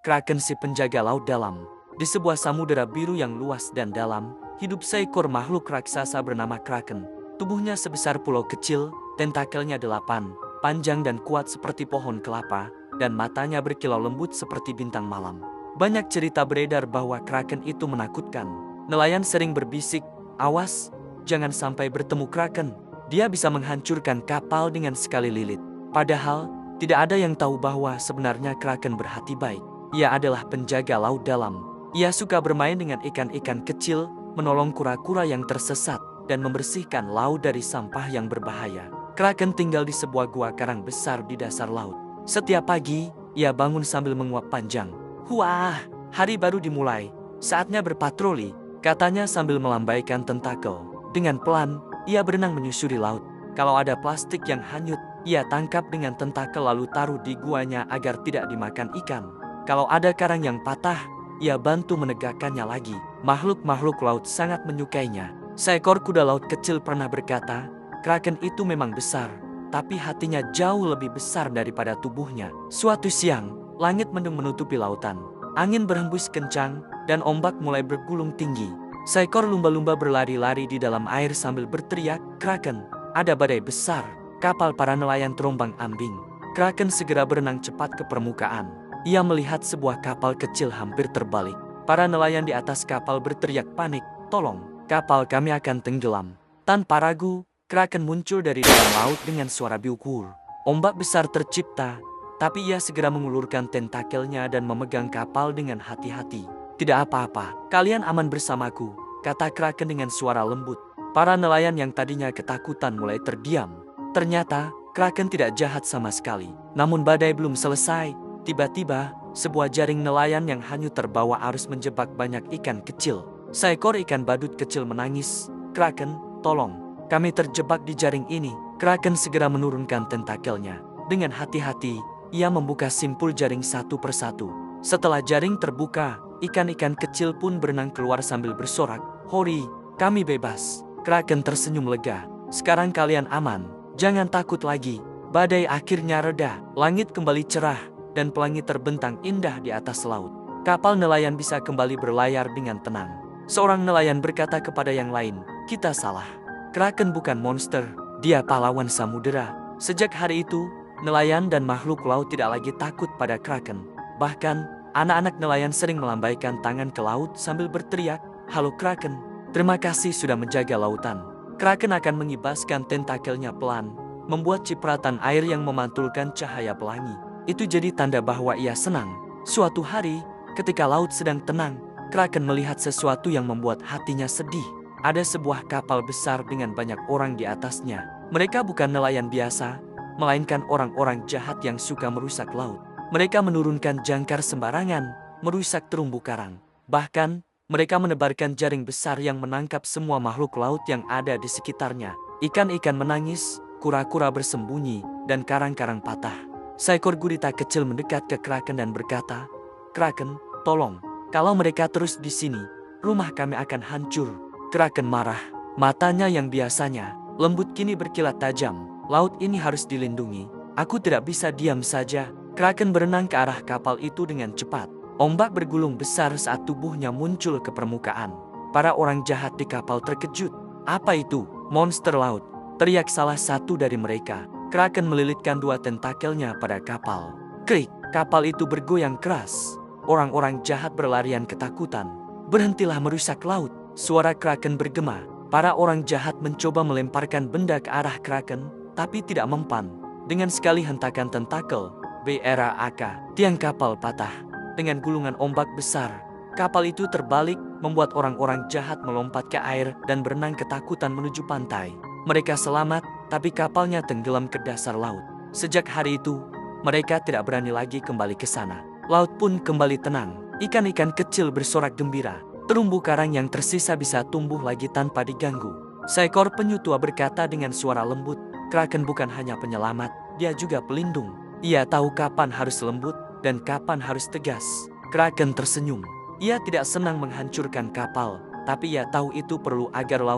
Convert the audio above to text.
Kraken si penjaga laut dalam. Di sebuah samudera biru yang luas dan dalam, hidup seekor makhluk raksasa bernama Kraken. Tubuhnya sebesar pulau kecil, tentakelnya 8, panjang dan kuat seperti pohon kelapa, dan matanya berkilau lembut seperti bintang malam. Banyak cerita beredar bahwa Kraken itu menakutkan. Nelayan sering berbisik, "Awas, jangan sampai bertemu Kraken. Dia bisa menghancurkan kapal dengan sekali lilit." Padahal, tidak ada yang tahu bahwa sebenarnya Kraken berhati baik. Ia adalah penjaga laut dalam. Ia suka bermain dengan ikan-ikan kecil, menolong kura-kura yang tersesat, dan membersihkan laut dari sampah yang berbahaya. Kraken tinggal di sebuah gua karang besar di dasar laut. Setiap pagi, ia bangun sambil menguap panjang. "Wah, hari baru dimulai. Saatnya berpatroli," katanya sambil melambaikan tentakel. Dengan pelan, ia berenang menyusuri laut. Kalau ada plastik yang hanyut, ia tangkap dengan tentakel lalu taruh di guanya agar tidak dimakan ikan. Kalau ada karang yang patah, ia bantu menegakkannya lagi. Makhluk-makhluk laut sangat menyukainya. Seekor kuda laut kecil pernah berkata, "Kraken itu memang besar, tapi hatinya jauh lebih besar daripada tubuhnya." Suatu siang, langit mendung menutupi lautan. Angin berhembus kencang, dan ombak mulai bergulung tinggi. Seekor lumba-lumba berlari-lari di dalam air sambil berteriak, "Kraken, ada badai besar." Kapal para nelayan terombang-ambing. Kraken segera berenang cepat ke permukaan. Ia melihat sebuah kapal kecil hampir terbalik. Para nelayan di atas kapal berteriak panik, "Tolong, kapal kami akan tenggelam." Tanpa ragu, Kraken muncul dari dalam laut dengan suara biukur. Ombak besar tercipta, tapi ia segera mengulurkan tentakelnya dan memegang kapal dengan hati-hati. "Tidak apa-apa, kalian aman bersamaku," kata Kraken dengan suara lembut. Para nelayan yang tadinya ketakutan mulai terdiam. Ternyata, Kraken tidak jahat sama sekali. Namun badai belum selesai. Tiba-tiba, sebuah jaring nelayan yang hanyut terbawa arus menjebak banyak ikan kecil. Seekor ikan badut kecil menangis, "Kraken, tolong, kami terjebak di jaring ini." Kraken segera menurunkan tentakelnya. Dengan hati-hati, ia membuka simpul jaring satu persatu. Setelah jaring terbuka, ikan-ikan kecil pun berenang keluar sambil bersorak, "Hori, kami bebas." Kraken tersenyum lega. "Sekarang kalian aman, jangan takut lagi." Badai akhirnya reda, langit kembali cerah, dan pelangi terbentang indah di atas laut. Kapal nelayan bisa kembali berlayar dengan tenang. Seorang nelayan berkata kepada yang lain, "Kita salah. Kraken bukan monster, dia pahlawan samudera." Sejak hari itu, nelayan dan makhluk laut tidak lagi takut pada Kraken. Bahkan, anak-anak nelayan sering melambaikan tangan ke laut sambil berteriak, "Halo Kraken, terima kasih sudah menjaga lautan." Kraken akan mengibaskan tentakelnya pelan, membuat cipratan air yang memantulkan cahaya pelangi. Itu jadi tanda bahwa ia senang. Suatu hari, ketika laut sedang tenang, Kraken melihat sesuatu yang membuat hatinya sedih. Ada sebuah kapal besar dengan banyak orang di atasnya. Mereka bukan nelayan biasa, melainkan orang-orang jahat yang suka merusak laut. Mereka menurunkan jangkar sembarangan, merusak terumbu karang. Bahkan, mereka menebarkan jaring besar yang menangkap semua makhluk laut yang ada di sekitarnya. Ikan-ikan menangis, kura-kura bersembunyi, dan karang-karang patah. Seekor gurita kecil mendekat ke Kraken dan berkata, "Kraken, tolong. Kalau mereka terus di sini, rumah kami akan hancur." Kraken marah. Matanya yang biasanya lembut kini berkilat tajam. "Laut ini harus dilindungi. Aku tidak bisa diam saja." Kraken berenang ke arah kapal itu dengan cepat. Ombak bergulung besar saat tubuhnya muncul ke permukaan. Para orang jahat di kapal terkejut. "Apa itu? Monster laut!" teriak salah satu dari mereka. Kraken melilitkan dua tentakelnya pada kapal. Krik, kapal itu bergoyang keras. Orang-orang jahat berlarian ketakutan. "Berhentilah merusak laut!" Suara Kraken bergema. Para orang jahat mencoba melemparkan benda ke arah Kraken, tapi tidak mempan. Dengan sekali hentakan tentakel, BRAK, tiang kapal patah. Dengan gulungan ombak besar, kapal itu terbalik, membuat orang-orang jahat melompat ke air dan berenang ketakutan menuju pantai. Mereka selamat, tapi kapalnya tenggelam ke dasar laut. Sejak hari itu, mereka tidak berani lagi kembali ke sana. Laut pun kembali tenang. Ikan-ikan kecil bersorak gembira. Terumbu karang yang tersisa bisa tumbuh lagi tanpa diganggu. Seekor penyu tua berkata dengan suara lembut, "Kraken bukan hanya penyelamat, dia juga pelindung. Ia tahu kapan harus lembut dan kapan harus tegas." Kraken tersenyum. Ia tidak senang menghancurkan kapal, tapi ia tahu itu perlu agar laut